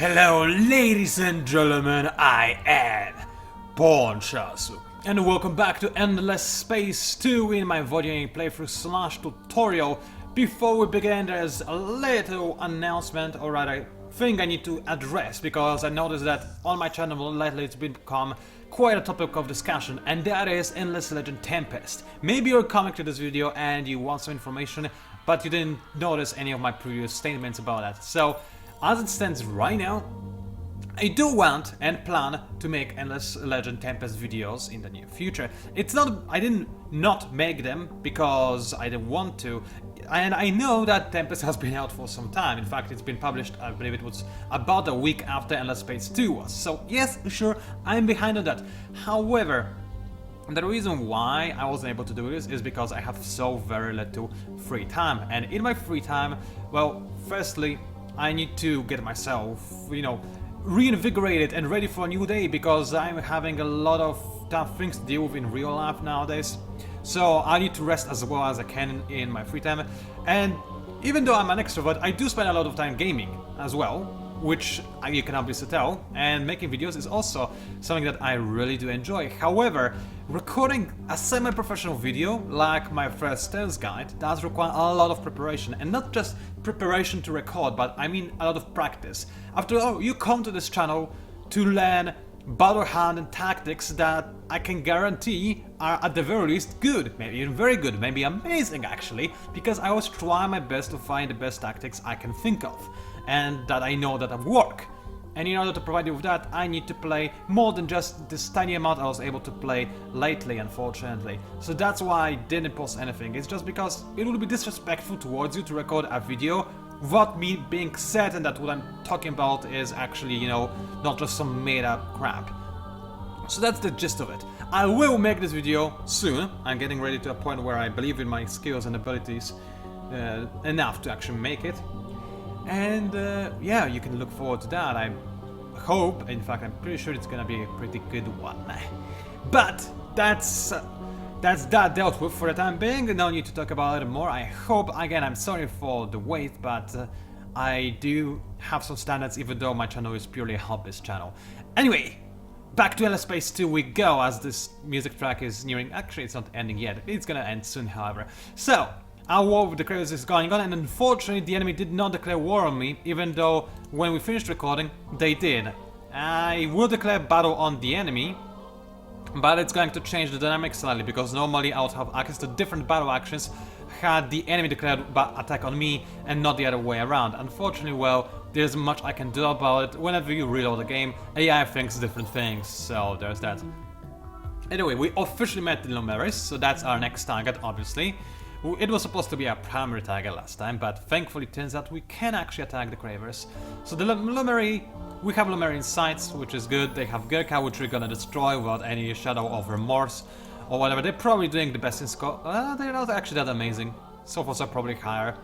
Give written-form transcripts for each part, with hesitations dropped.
Hello ladies and gentlemen, I am PANCZASU and welcome back to Endless Space 2 in my Vodyani playthrough / tutorial. Before we begin, there's a little announcement, or rather thing I need to address, because I noticed that on my channel lately it's become quite a topic of discussion, and that is Endless Legend Tempest. Maybe you're coming to this video and you want some information, but you didn't notice any of my previous statements about that. So as it stands right now, I do want and plan to make Endless Legend Tempest videos in the near future. It's not, I didn't not make them because I didn't want to, and I know that Tempest has been out for some time. In fact, it's been published, I believe it was about a week after Endless Space 2 was. So yes, sure, I'm behind on that. However, the reason why I wasn't able to do this is because I have so very little free time, and in my free time, well, firstly, I need to get myself, reinvigorated and ready for a new day, because I'm having a lot of tough things to deal with in real life nowadays. So I need to rest as well as I can in my free time. And even though I'm an extrovert, I do spend a lot of time gaming as well, which you can obviously tell, and making videos is also something that I really do enjoy. However, recording a semi-professional video like my first stairs guide does require a lot of preparation, and not just preparation to record, but I mean a lot of practice. After all, you come to this channel to learn battle hand and tactics that I can guarantee are at the very least good, maybe even very good, maybe amazing actually, because I always try my best to find the best tactics I can think of, and that I know that work. And in order to provide you with that, I need to play more than just this tiny amount I was able to play lately, unfortunately. So that's why I didn't post anything. It's just because it would be disrespectful towards you to record a video without me being certain that what I'm talking about is actually, not just some made up crap. So that's the gist of it. I will make this video soon. I'm getting ready to a point where I believe in my skills and abilities enough to actually make it. And yeah, you can look forward to that. I hope, in fact, I'm pretty sure it's gonna be a pretty good one. But that's that dealt with for the time being. No need to talk about it more. I hope, again, I'm sorry for the wait, but I do have some standards, even though my channel is purely a hobbyist channel. Anyway, back to Endless Space 2 we go, as this music track is nearing. Actually, it's not ending yet. It's gonna end soon, however. So our war with the Cravers is going on, and unfortunately the enemy did not declare war on me, even though when we finished recording, they did. I will declare battle on the enemy, but it's going to change the dynamics slightly, because normally I would have access to different battle actions had the enemy declared attack on me and not the other way around. Unfortunately, well, there's much I can do about it. Whenever you reload the game, AI thinks different things, so there's that. Anyway, we officially met the Lumeris, so that's our next target, obviously. It was supposed to be our primary target last time, but thankfully it turns out we can actually attack the Cravers. So the Lumeri, we have Lumerian sights, which is good. They have Gurkha, which we're gonna destroy without any shadow of remorse or whatever. They're probably doing the best in score. They're not actually that amazing. So far, are probably higher.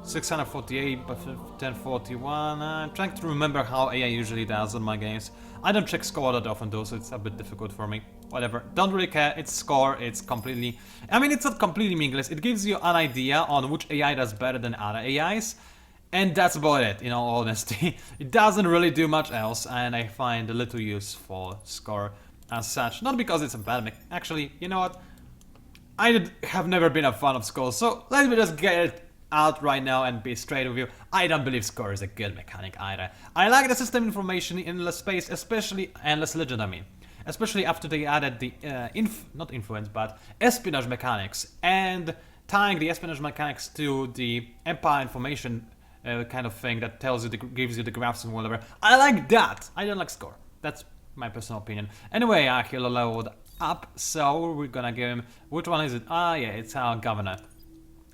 648, but 1041. I'm trying to remember how AI usually does on my games. I don't check score that often though, so it's a bit difficult for me. Whatever, don't really care, it's score, it's completely... I mean, it's not completely meaningless, it gives you an idea on which AI does better than other AIs, and that's about it, in all honesty. It doesn't really do much else, and I find a little use for score as such. Not because it's a bad mech. Actually, you know what? I have never been a fan of score, so let me just get it out right now and be straight with you. I don't believe score is a good mechanic either. I like the system information in Endless Space, especially Endless Legend, I mean. Especially after they added the, not influence, but espionage mechanics, and tying the espionage mechanics to the Empire information kind of thing that tells you, gives you the graphs and whatever. I like that! I don't like score. That's my personal opinion. Anyway, he'll leveled up, so we're gonna give him... Which one is it? Ah, yeah, it's our governor.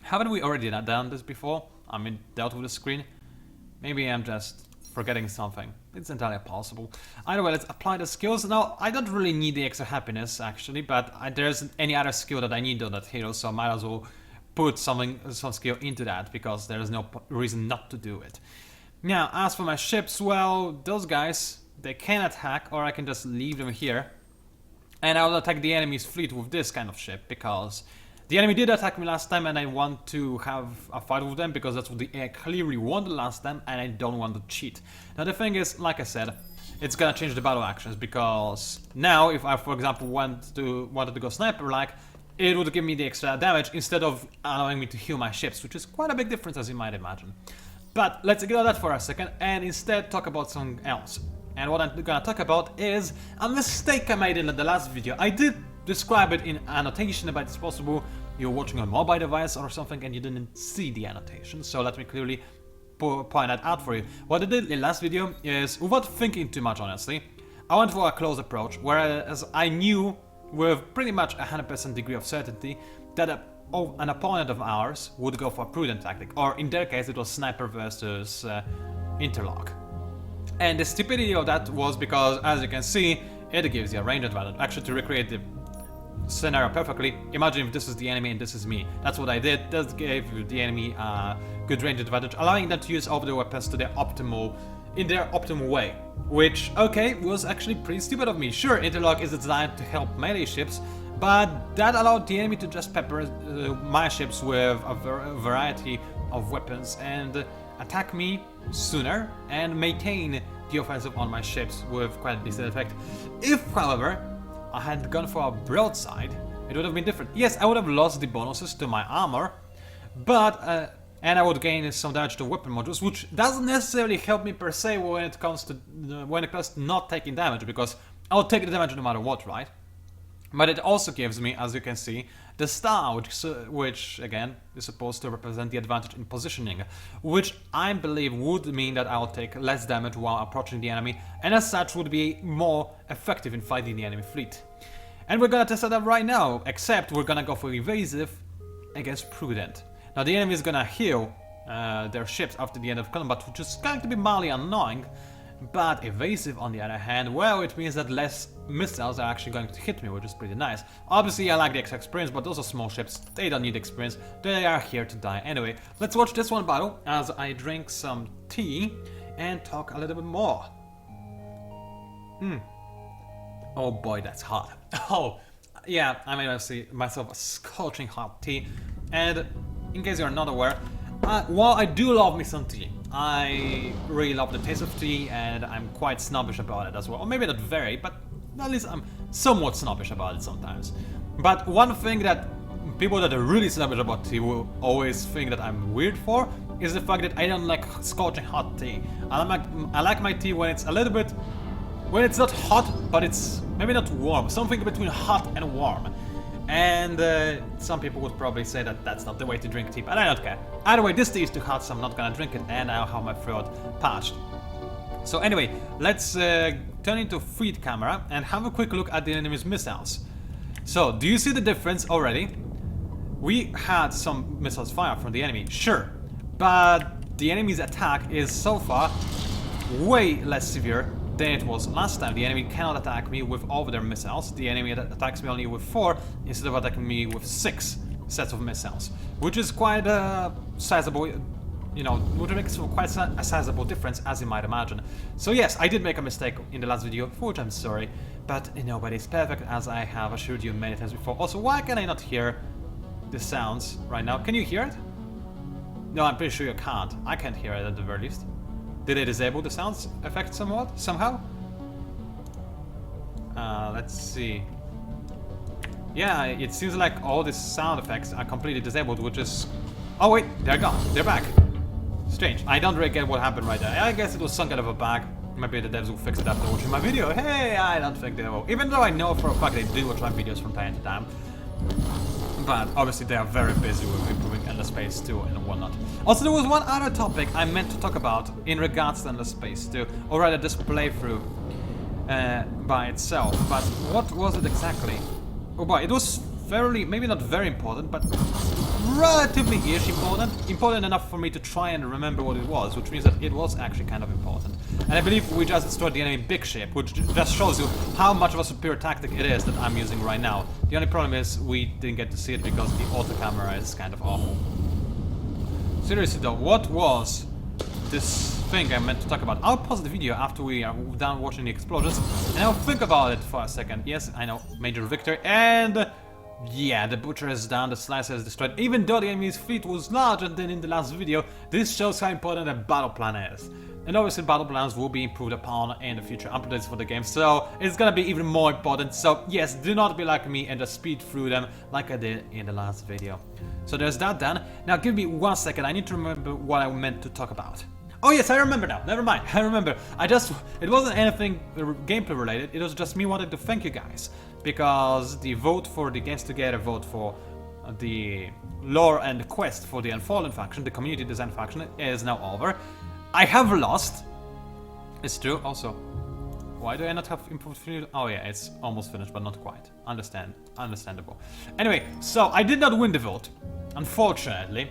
Haven't we already done this before? I mean, dealt with the screen? Maybe I'm just forgetting something. It's entirely possible. Either way, let's apply the skills. Now, I don't really need the extra happiness, actually, but there isn't any other skill that I need on that hero, so I might as well put some skill into that, because there's no reason not to do it. Now, as for my ships, well, those guys, they can attack, or I can just leave them here, and I will attack the enemy's fleet with this kind of ship, because The enemy did attack me last time and I want to have a fight with them because that's what the AI clearly wanted last time and I don't want to cheat. Now the thing is, like I said, it's gonna change the battle actions because now if I, for example, wanted to go sniper-like, it would give me the extra damage instead of allowing me to heal my ships, which is quite a big difference as you might imagine. But let's ignore that for a second and instead talk about something else. And what I'm gonna talk about is a mistake I made in the last video. I did describe it in annotation, but it's possible you're watching on a mobile device or something and you didn't see the annotation, so let me clearly point that out for you. What I did in the last video is, without thinking too much honestly, I went for a close approach, whereas I knew with pretty much 100% degree of certainty that an opponent of ours would go for a prudent tactic, or in their case it was sniper versus interlock. And the stupidity of that was because, as you can see, it gives you a range advantage. Actually, to recreate the scenario perfectly, imagine if this is the enemy and this is me. That's what I did. That gave the enemy a good range advantage, allowing them to use all the weapons to their in their optimal way. Which, okay, was actually pretty stupid of me. Sure, interlock is designed to help melee ships, but that allowed the enemy to just pepper my ships with a variety of weapons and attack me sooner and maintain the offensive on my ships with quite a decent effect. If, however, I had gone for a broadside, it would have been different. Yes, I would have lost the bonuses to my armor, but and I would gain some damage to weapon modules, which doesn't necessarily help me per se when it comes to not taking damage, because I'll take the damage no matter what, right? But it also gives me, as you can see, the star, which again is supposed to represent the advantage in positioning, which I believe would mean that I'll take less damage while approaching the enemy, and as such would be more effective in fighting the enemy fleet. And we're gonna test that out right now, except we're gonna go for evasive against prudent. Now the enemy is gonna heal their ships after the end of combat, which is going to be mildly annoying. But evasive, on the other hand, well, it means that less missiles are actually going to hit me, which is pretty nice. Obviously, I like the extra experience, but those are small ships. They don't need experience. They are here to die. Anyway, let's watch this one battle as I drink some tea and talk a little bit more. Oh boy, that's hot. Oh, yeah, I made myself a scorching hot tea. And in case you're not aware, while I do love me some tea, I really love the taste of tea and I'm quite snobbish about it as well. Or maybe not very, but at least I'm somewhat snobbish about it sometimes. But one thing that people that are really snobbish about tea will always think that I'm weird for is the fact that I don't like scorching hot tea. I like my tea when it's a little bit, when it's not hot, but it's maybe not warm. Something between hot and warm. And some people would probably say that that's not the way to drink tea, but I don't care. Either way, this tea is too hot, so I'm not gonna drink it, and I'll have my throat parched. So anyway, let's turn into feed camera and have a quick look at the enemy's missiles. So, do you see the difference already? We had some missiles fire from the enemy, sure, but the enemy's attack is so far way less severe than it was last time. The enemy cannot attack me with all of their missiles. The enemy attacks me only with 4 instead of attacking me with 6 sets of missiles, which is quite a sizable, you know, which makes quite a sizable difference, as you might imagine. So yes, I did make a mistake in the last video, for which I'm sorry, but nobody's perfect, as I have assured you many times before. Also, why can I not hear the sounds right now? Can you hear it? No, I'm pretty sure you can't. I can't hear it at the very least. Did they disable the sounds effect somehow? Let's see. Yeah, it seems like all the sound effects are completely disabled, which is... Oh wait, they're gone. They're back. Strange. I don't really get what happened right there. I guess it was some kind of a bug. Maybe the devs will fix it after watching my video. Hey, I don't think they will. Even though I know for a fact they do watch my videos from time to time. But obviously they are very busy with improving Endless Space 2 and whatnot. Also, there was one other topic I meant to talk about in regards to Endless Space 2, or rather this playthrough by itself. But what was it exactly? Oh boy, it was fairly, maybe not very important, but relatively-ish important. Important enough for me to try and remember what it was, which means that it was actually kind of important. And I believe we just destroyed the enemy big ship, which just shows you how much of a superior tactic it is that I'm using right now. The only problem is we didn't get to see it because the auto camera is kind of awful. Seriously though, what was this thing I meant to talk about? I'll pause the video after we are done watching the explosions and I'll think about it for a second. Yes, I know, major victory, and yeah, the Butcher is down, the Slicer is destroyed. Even though the enemy's fleet was larger than in the last video, this shows how important a battle plan is. And obviously battle plans will be improved upon in the future updates for the game, so it's gonna be even more important. So yes, do not be like me and just speed through them like I did in the last video. So there's that done. Now give me 1 second, I need to remember what I meant to talk about. Oh yes, I remember now, never mind, I remember. It wasn't anything gameplay related, it was just me wanting to thank you guys. Because the vote for the Games Together vote for the lore and quest for the Unfallen faction, the community design faction, is now over. I have lost. It's true. Also, why do I not have improved field? Oh yeah, it's almost finished, but not quite. Understandable. Anyway, so I did not win the vote, unfortunately.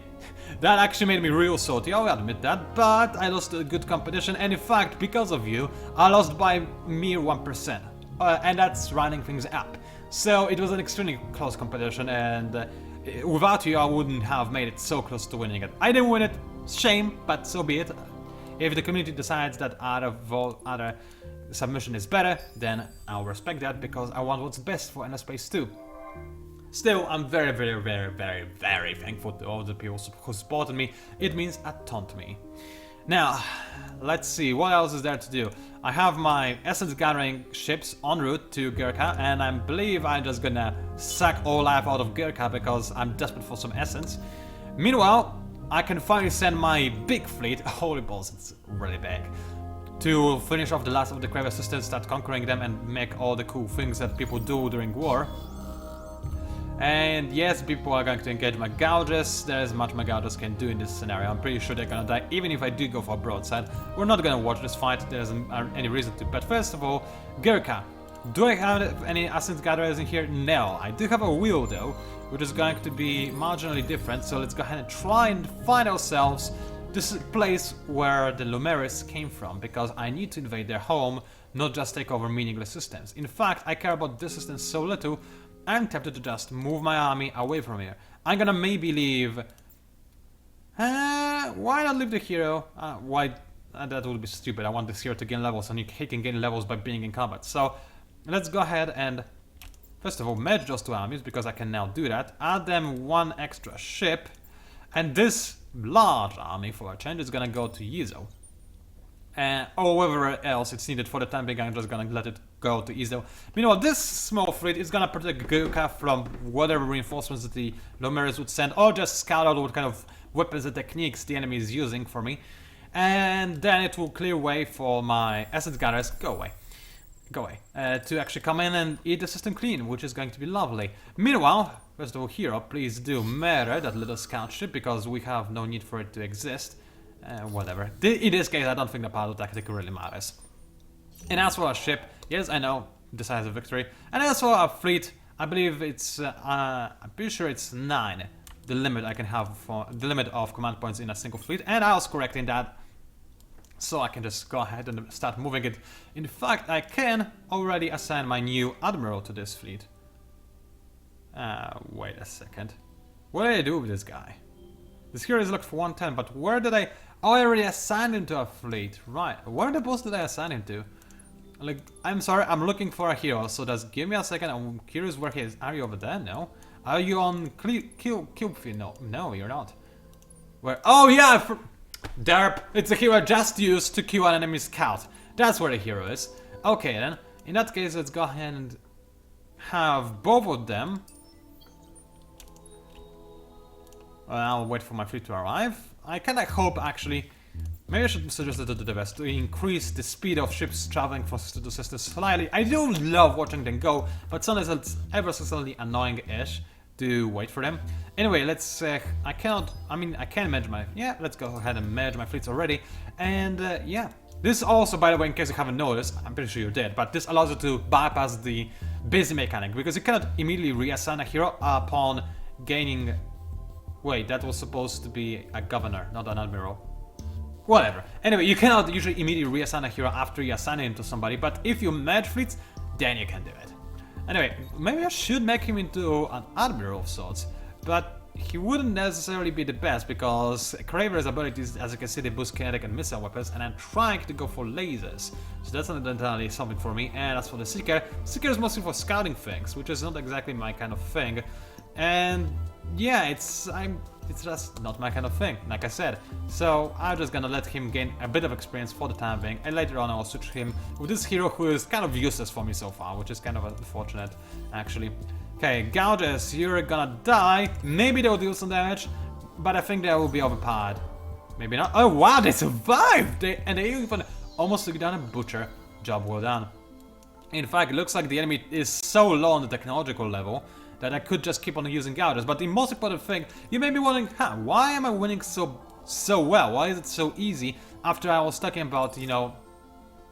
That actually made me real salty, I'll admit that, but I lost a good competition, and in fact, because of you, I lost by mere 1%. And that's running things up. So it was an extremely close competition, and without you, I wouldn't have made it so close to winning it. I didn't win it, shame, but so be it. If the community decides that other submission is better, then I'll respect that because I want what's best for Endless Space 2. Still, I'm very thankful to all the people who supported me. It means a ton to me. Now, let's see, what else is there to do? I have my essence gathering ships en route to Gurkha, and I believe I'm just gonna suck all life out of Gurkha because I'm desperate for some essence. Meanwhile, I can finally send my big fleet, holy balls, it's really big, to finish off the last of the Crave Assistants, start conquering them and make all the cool things that people do during war. And yes, people are going to engage my gouges. There's much my gouges can do in this scenario. I'm pretty sure they're gonna die, even if I do go for a broadside. We're not gonna watch this fight, there isn't any reason to. But first of all, Gurkha. Do I have any essence gatherers in here? No. I do have a wheel though, which is going to be marginally different. So let's go ahead and try and find ourselves this place where the Lumeris came from, because I need to invade their home, not just take over meaningless systems. In fact, I care about this system so little, I'm tempted to just move my army away from here. I'm gonna maybe leave... why not leave the hero? That would be stupid. I want this hero to gain levels, and he can gain levels by being in combat. So, let's go ahead and... First of all, merge those two armies, because I can now do that. Add them one extra ship. And this large army, for a change, is gonna go to Yizo. Or wherever else it's needed. For the time being, I'm just gonna let it go to Yizo. Meanwhile, this small fleet is gonna protect Gurkha from whatever reinforcements that the Lumeris would send, or just scout out what kind of weapons and techniques the enemy is using for me. And then it will clear way for my essence gatherers, go away, to actually come in and eat the system clean, which is going to be lovely. Meanwhile, first of all, hero, please do murder that little scout ship, because we have no need for it to exist. Whatever. In this case, I don't think the battle tactic really matters. And as for our ship, yes, I know, decisive victory. And as for our fleet, I believe it's, I'm pretty sure it's 9, the limit I can have for, the limit of command points in a single fleet. And I was correct in that, so I can just go ahead and start moving it. In fact, I can already assign my new admiral to this fleet. Wait a second. What did I do with this guy? This hero is locked for 110, but where did I... Oh, I already assigned him to a fleet. Right. Where the boss did I assign him to? Like, I'm sorry, I'm looking for a hero, so just give me a second. I'm curious where he is. Are you over there? No. Are you on Cube Field? No. No, you're not. Where? Oh, yeah! Derp! It's a hero just used to kill an enemy scout. That's where the hero is. Okay, then. In that case, let's go ahead and have both of them. Well, I'll wait for my fleet to arrive. I kinda hope, actually, maybe I should suggest it to the best, to increase the speed of ships traveling from system to system slightly. I do love watching them go, but sometimes it's ever so slightly annoying-ish to wait for them. Anyway, let's, I can merge my, yeah, let's go ahead and merge my fleets already. And, yeah. This also, by the way, in case you haven't noticed, I'm pretty sure you did, but this allows you to bypass the busy mechanic, because you cannot immediately reassign a hero upon gaining... Wait, that was supposed to be a governor, not an admiral. Whatever. Anyway, you cannot usually immediately reassign a hero after you assign him to somebody, but if you merge fleets, then you can do it. Anyway, maybe I should make him into an admiral of sorts, but he wouldn't necessarily be the best because Kraver's abilities, as you can see, they boost kinetic and missile weapons, and I'm trying to go for lasers. So that's not entirely something for me. And as for the Seeker is mostly for scouting things, which is not exactly my kind of thing. And yeah, it's just not my kind of thing, like I said. So I'm just gonna let him gain a bit of experience for the time being, and later on I'll switch him with this hero who is kind of useless for me so far, which is kind of unfortunate, actually. Okay, Gouges, you're gonna die. Maybe they'll deal some damage, but I think they will be overpowered. Maybe not. Oh wow, they survived! And they even almost took down a Butcher. Job well done. In fact, it looks like the enemy is so low on the technological level that I could just keep on using Gouges. But the most important thing, you may be wondering, why am I winning so well? Why is it so easy? After I was talking about, you know,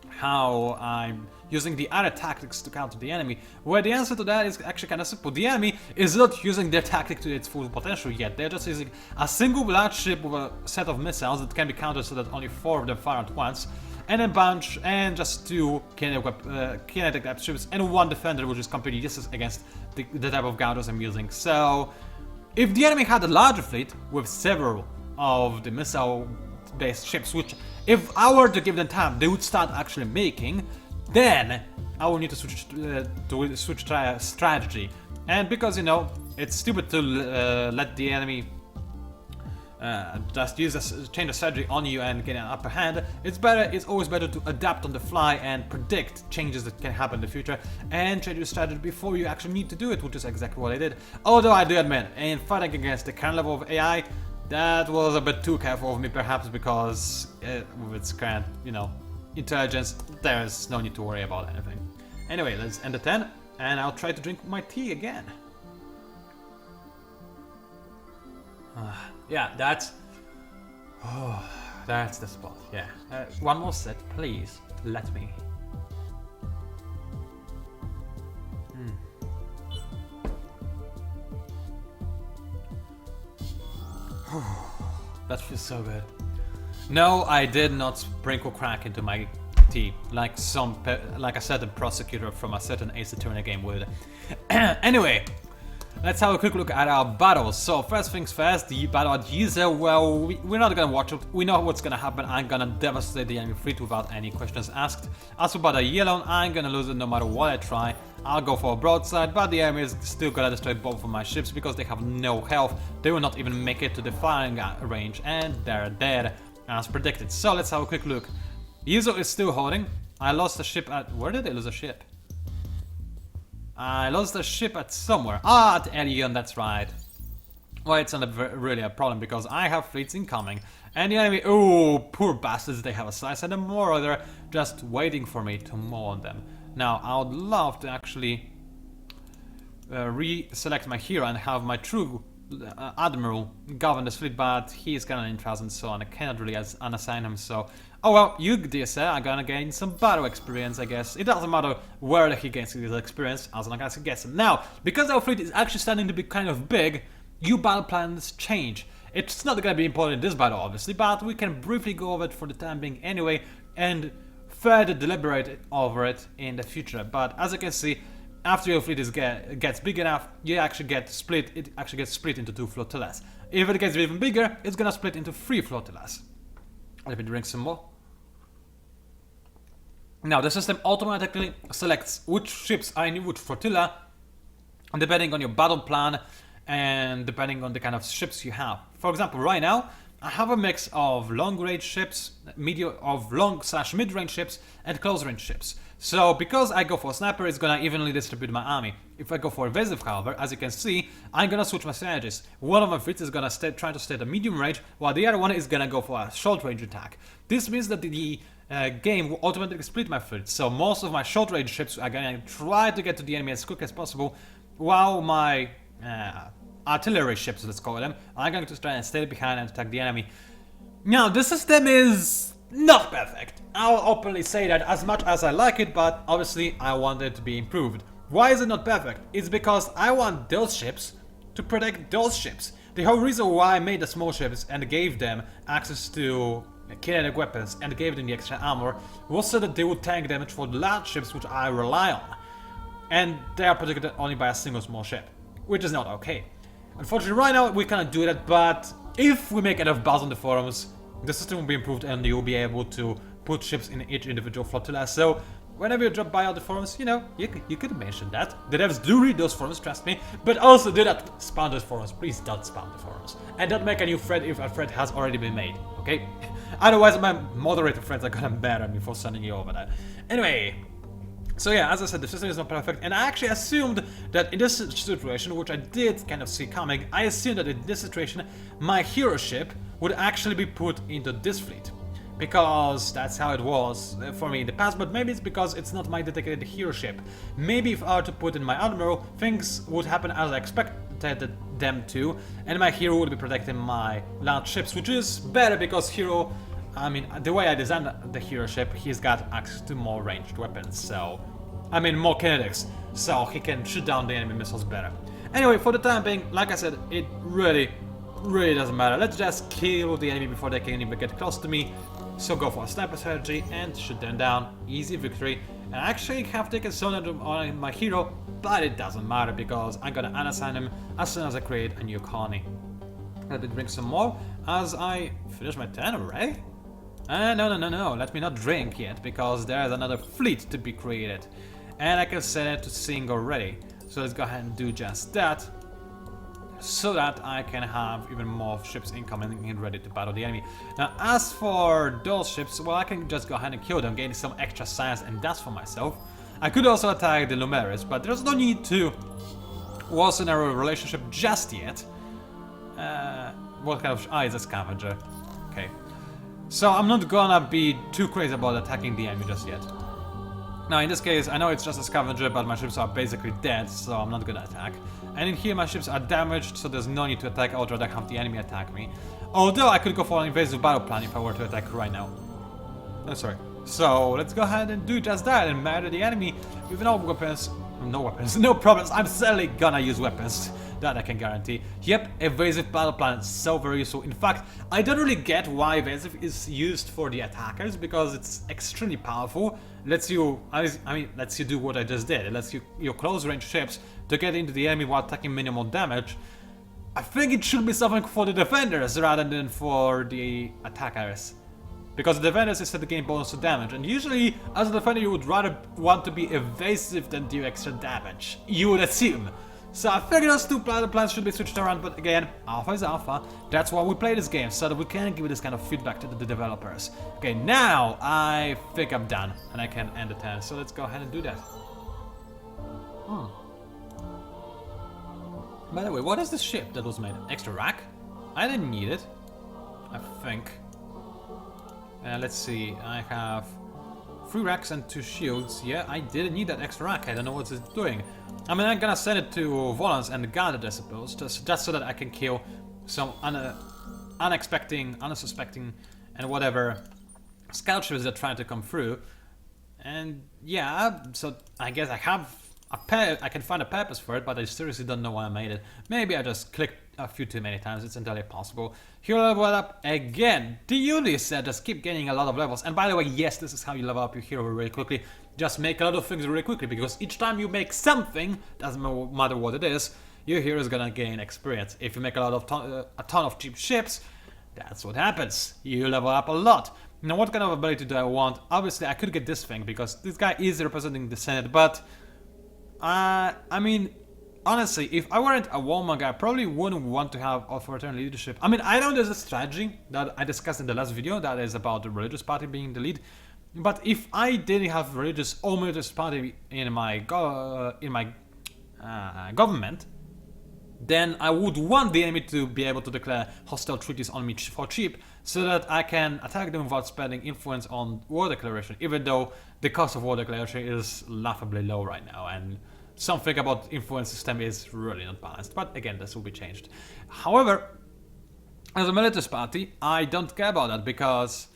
how I'm using the other tactics to counter the enemy, where the answer to that is actually kind of simple. The enemy is not using their tactic to its full potential yet. They're just using a single large ship with a set of missiles that can be countered so that only 4 of them fire at once, and a bunch, and just 2 kinetic type ships, and 1 defender, which is completely useless against the type of Gaunters I'm using. So, if the enemy had a larger fleet with several of the missile-based ships, which, if I were to give them time, they would start actually making, then I will need to switch strategy. And because, you know, it's stupid to let the enemy just change the strategy on you and get an upper hand, it's always better to adapt on the fly and predict changes that can happen in the future and change your strategy before you actually need to do it, which is exactly what I did. Although I do admit, in fighting against the current level of AI, that was a bit too careful of me, perhaps, because with its current, you know, intelligence, there's no need to worry about anything. Anyway, let's end the 10, and I'll try to drink my tea again. Yeah, that's the spot. Yeah, one more set, please. Let me. That feels so good. No, I did not sprinkle crack into my tea, like like I said, the prosecutor from a certain Ace Attorney game would. Anyway, let's have a quick look at our battles. So first things first, the battle at Yize. Well, we're not gonna watch it. We know what's gonna happen. I'm gonna devastate the enemy fleet without any questions asked. As for Battle Yellow, I'm gonna lose it no matter what I try. I'll go for a broadside, but the enemy is still gonna destroy both of my ships because they have no health. They will not even make it to the firing range, and they're dead, as predicted. So let's have a quick look. Yize is still holding. I lost a ship at... Where did I lose a ship? I lost a ship at somewhere. Ah, at Elion, that's right. Well, it's not really a problem because I have fleets incoming. And the enemy, oh, poor bastards, they have a slice and a more, or they're just waiting for me to mow on them. Now, I would love to actually reselect my hero and have my true admiral govern this fleet, but he's kind of in trials and so on. I cannot really unassign him, so... Oh well, you, dear sir, are gonna gain some battle experience, I guess. It doesn't matter where he gains his experience, as long as he gets it. Now, because our fleet is actually starting to be kind of big, your battle plans change. It's not gonna be important in this battle, obviously, but we can briefly go over it for the time being anyway, and further deliberate over it in the future. But as you can see, after your fleet gets big enough, you actually get split. It actually gets split into 2 flotillas. If it gets even bigger, it's gonna split into 3 flotillas. Let me drink some more. Now, the system automatically selects which ships are in which flotilla, depending on your battle plan and depending on the kind of ships you have. For example, right now, I have a mix of long-range ships, long/mid-range ships, and close-range ships. So, because I go for sniper, it's gonna evenly distribute my army. If I go for evasive, however, as you can see, I'm gonna switch my strategies. One of my fleets is gonna try to stay at a medium range, while the other one is gonna go for a short-range attack. This means that the game will automatically split my fleet, so most of my short-range ships are gonna try to get to the enemy as quick as possible, while my artillery ships, let's call them, are going to try and stay behind and attack the enemy. Now, the system is not perfect. I'll openly say that as much as I like it, but obviously I want it to be improved. Why is it not perfect? It's because I want those ships to protect those ships. The whole reason why I made the small ships and gave them access to kinetic weapons and gave them the extra armor was so that they would tank damage for the large ships which I rely on. And they are protected only by a single small ship, which is not okay. Unfortunately, right now we cannot do that, but if we make enough buzz on the forums, the system will be improved and you'll be able to put ships in each individual flotilla. So whenever you drop by on the forums, you know, you could mention that. The devs do read those forums, trust me, but also do not spam those forums. Please don't spam the forums. And don't make a new thread if a thread has already been made, okay? Otherwise my moderator friends are gonna mad at me for sending you over there. Anyway, so yeah, as I said, the system is not perfect, and I actually assumed that in this situation, which I did kind of see coming, I assumed that in this situation, my hero ship would actually be put into this fleet. Because that's how it was for me in the past, but maybe it's because it's not my dedicated hero ship. Maybe if I were to put in my admiral, things would happen as I expected them to, and my hero would be protecting my large ships, which is better because hero, I mean, the way I designed the hero ship, he's got access to more ranged weapons, so, I mean, more kinetics, so he can shoot down the enemy missiles better. Anyway, for the time being, like I said, it really doesn't matter. Let's just kill the enemy before they can even get close to me. So go for a sniper strategy and shoot them down. Easy victory. And I actually have taken some on my hero, but it doesn't matter because I'm gonna unassign him as soon as I create a new colony. Let me drink some more as I finish my turn already. No, let me not drink yet because there is another fleet to be created. And I can set it to sing already. So let's go ahead and do just that, so that I can have even more ships incoming and ready to battle the enemy. Now, as for those ships, well, I can just go ahead and kill them, gain some extra science and dust for myself. I could also attack the Lumeris, but there's no need to worsen our relationship just yet. What kind of... it's a scavenger. Okay. So I'm not gonna be too crazy about attacking the enemy just yet. Now, in this case, I know it's just a scavenger, but my ships are basically dead, so I'm not gonna attack. And in here, my ships are damaged, so there's no need to attack. I would rather have the enemy attack me. Although, I could go for an invasive battle plan if I were to attack right now. Oh, sorry. So, let's go ahead and do just that and murder the enemy with no weapons. No weapons, no problems. I'm certainly gonna use weapons. That I can guarantee. Yep, evasive battle plan is so very useful. In fact, I don't really get why evasive is used for the attackers because it's extremely powerful. Lets you, lets you do what I just did. It lets you your close range ships to get into the enemy while taking minimal damage. I think it should be something for the defenders rather than for the attackers. Because the defenders instead the gain bonus to damage, and usually as a defender you would rather want to be evasive than do extra damage. You would assume. So I figured those two battle plans should be switched around, but again, alpha is alpha. That's why we play this game, so that we can give this kind of feedback to the developers. Okay, now I think I'm done, and I can end the turn, so let's go ahead and do that. By the way, what is this ship that was made? Extra rack? I didn't need it, I think. Let's see, I have 3 racks and 2 shields. Yeah, I didn't need that extra rack, I don't know what it's doing. I mean, I'm gonna send it to Volans and guard it, I suppose, just so that I can kill some unsuspecting, and whatever scout ships that try to come through. And yeah, so I guess I have I can find a purpose for it, but I seriously don't know why I made it. Maybe I just clicked a few too many times, it's entirely possible. Hero level up again. The Unis just keep gaining a lot of levels. And by the way, yes, this is how you level up your hero really quickly. Just make a lot of things really quickly, because each time you make something, doesn't matter what it is, your hero is gonna gain experience. If you make a ton of cheap ships, that's what happens. You level up a lot. Now, what kind of ability do I want? Obviously, I could get this thing, because this guy is representing the Senate, but I mean, honestly, if I weren't a warmonger, I probably wouldn't want to have authoritarian leadership. I mean, I know there's a strategy that I discussed in the last video that is about the religious party being the lead, but if I didn't have religious or militant party in my government, then I would want the enemy to be able to declare hostile treaties on me for cheap, so that I can attack them without spending influence on war declaration, even though the cost of war declaration is laughably low right now, and something about influence system is really not balanced. But again, this will be changed. However, as a militarist party, I don't care about that, because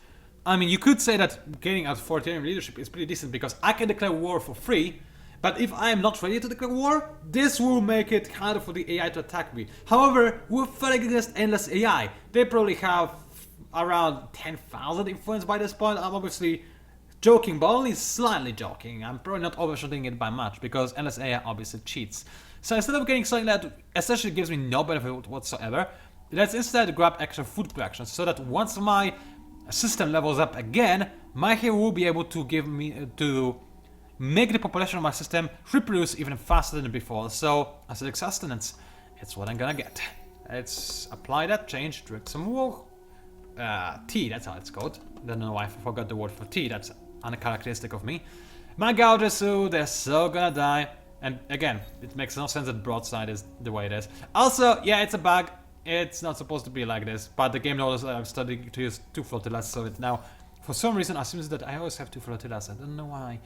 I mean, you could say that gaining authoritarian leadership is pretty decent, because I can declare war for free. But if I am not ready to declare war, this will make it harder for the AI to attack me. However, we're fighting against endless AI. They probably have around 10,000 influence by this point. I'm obviously Joking, but only slightly joking. I'm probably not overshooting it by much, because NSA obviously cheats. So instead of getting something that essentially gives me no benefit whatsoever, let's instead grab extra food collections, so that once my system levels up again, my hero will be able to give me to make the population of my system reproduce even faster than before. So acidic sustenance, it's what I'm gonna get. Let's apply that, change, drink some more. Tea, that's how it's called. Don't know why I forgot the word for tea, that's uncharacteristic of me. My PANCZASU, they're so gonna die. And again, it makes no sense that broadside is the way it is. Also, yeah, it's a bug. It's not supposed to be like this, but the game knows I'm studying to use 2 flotillas, so it now, for some reason, assumes that I always have 2 flotillas. I don't know why.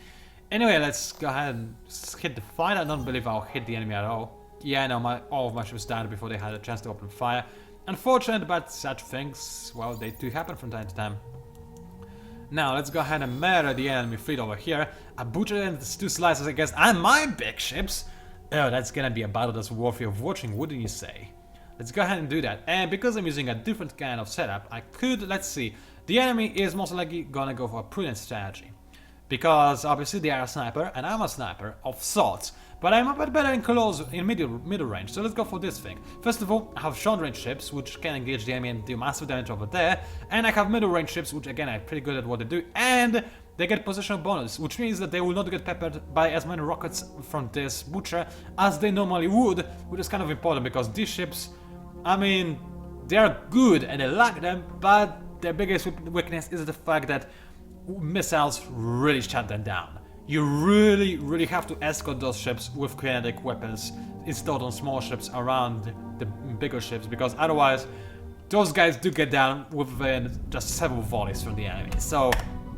Anyway, let's go ahead and hit the fight. I don't believe I'll hit the enemy at all. Yeah, no, all of my ships died before they had a chance to open fire. Unfortunate, but such things, well, they do happen from time to time. Now, let's go ahead and murder the enemy fleet over here. I butchered it into 2 slices against my big ships. Oh, that's gonna be a battle that's worthy of watching, wouldn't you say? Let's go ahead and do that. And because I'm using a different kind of setup, I could, let's see, the enemy is most likely gonna go for a prudent strategy. Because obviously they are a sniper, and I'm a sniper of sorts. But I'm a bit better in middle range, so let's go for this thing. First of all, I have short range ships, which can engage the enemy and do massive damage over there. And I have middle range ships, which again are pretty good at what they do. And they get positional bonus, which means that they will not get peppered by as many rockets from this butcher as they normally would, which is kind of important because these ships, I mean, they are good and I like them, but their biggest weakness is the fact that missiles really shut them down. You really have to escort those ships with kinetic weapons installed on small ships around the bigger ships, because otherwise those guys do get down within just several volleys from the enemy. So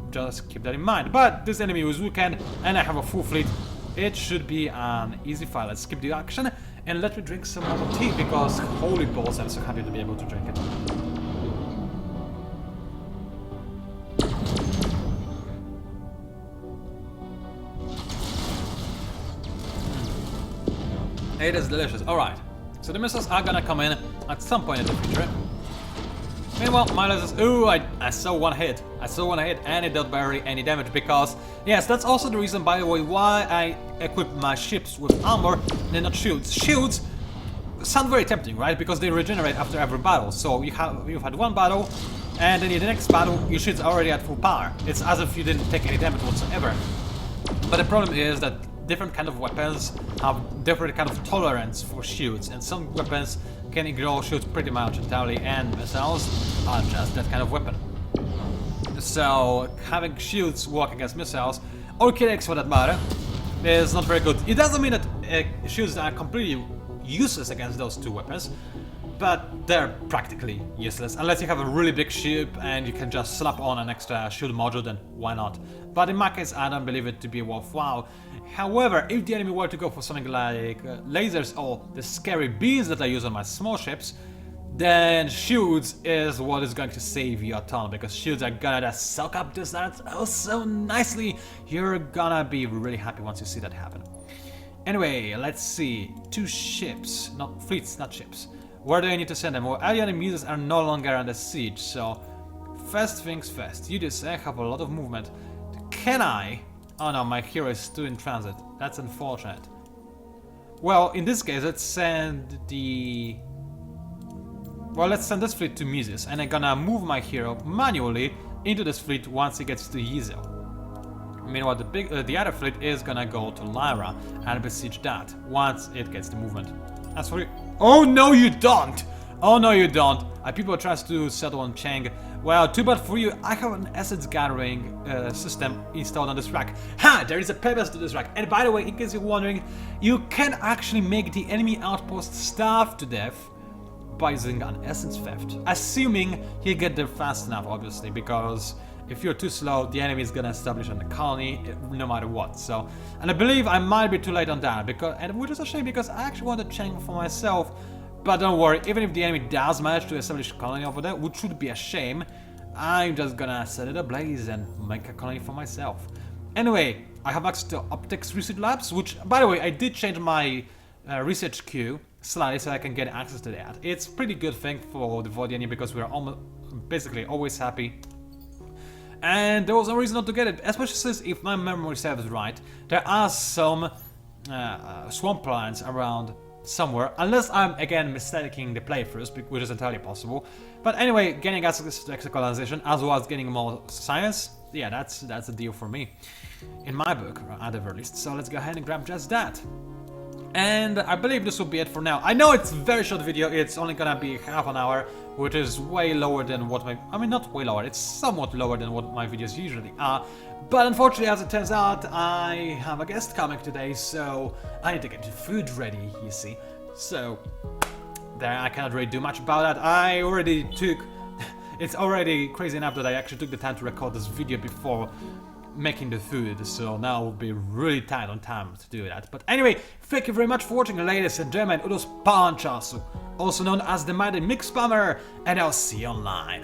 just keep that in mind. But this enemy was weakened and I have a full fleet. It should be an easy fight. Let's skip the action and let me drink some more tea, because holy balls, I'm so happy to be able to drink it. It is delicious. Alright, so the missiles are gonna come in at some point in the future. Meanwhile, Miles says, ooh, I saw one hit. I saw one hit and it didn't bury any damage, because, yes, that's also the reason, by the way, why I equip my ships with armor and not shields. Shields sound very tempting, right? Because they regenerate after every battle. So you've had one battle, and then in the next battle, your shields are already at full power. It's as if you didn't take any damage whatsoever. But the problem is that different kind of weapons have different kind of tolerance for shields, and some weapons can ignore shields pretty much entirely, and missiles are just that kind of weapon. So having shields work against missiles, or kinetics for that matter, is not very good. It doesn't mean that shields are completely useless against those 2 weapons, but they're practically useless unless you have a really big ship and you can just slap on an extra shield module, then why not? But in my case, I don't believe it to be worthwhile. However, if the enemy were to go for something like lasers or the scary beams that I use on my small ships, then shields is what is going to save you a ton, because shields are gonna just soak up this oh so nicely. You're gonna be really happy once you see that happen. Anyway, let's see. 2 ships, not fleets, not ships. Where do I need to send them? Well, alien muses are no longer under siege, so first things first. You just have a lot of movement. Can I? Oh no, my hero is still in transit. That's unfortunate. Well, in this case, let's send the... Well, let's send this fleet to Mises, and I'm gonna move my hero manually into this fleet once he gets to Yizel. Meanwhile, the other fleet is gonna go to Lyra and besiege that once it gets the movement. As for you... Oh no, you don't! Oh no, you don't! People try to settle on Chang. Well, too bad for you, I have an assets gathering system installed on this rack. Ha! There is a purpose to this rack. And by the way, in case you're wondering, you can actually make the enemy outpost starve to death by using an essence theft. Assuming you get there fast enough, obviously, because if you're too slow, the enemy is gonna establish a colony no matter what. So, and I believe I might be too late on that, which is a shame, because I actually wanted Chang for myself. But don't worry, even if the enemy does manage to establish a colony over there, which would be a shame, I'm just gonna set it ablaze and make a colony for myself. Anyway, I have access to optics research labs, which, by the way, I did change my research queue slightly so I can get access to that. It's a pretty good thing for the Vodyani, because we're almost basically always happy. and there was no reason not to get it, especially since, if my memory serves right, there are some swamplands around somewhere, unless I'm again mistaking the playthroughs, which is entirely possible. But anyway, getting access to colonization as well as getting more science, yeah, that's a deal for me, in my book, at the very least. So let's go ahead and grab just that. And I believe this will be it for now. I know it's a very short video, it's only gonna be half an hour, which is way lower than what my... I mean, not way lower, it's somewhat lower than what my videos usually are. But unfortunately, as it turns out, I have a guest coming today, so I need to get the food ready, you see. So, there, I cannot really do much about that. I already took... It's already crazy enough that I actually took the time to record this video before making the food, so now I will be really tight on time to do that. But anyway, thank you very much for watching, ladies and gentlemen. It was PANCZASU, also known as the Mighty Mix Spammer, and I'll see you online.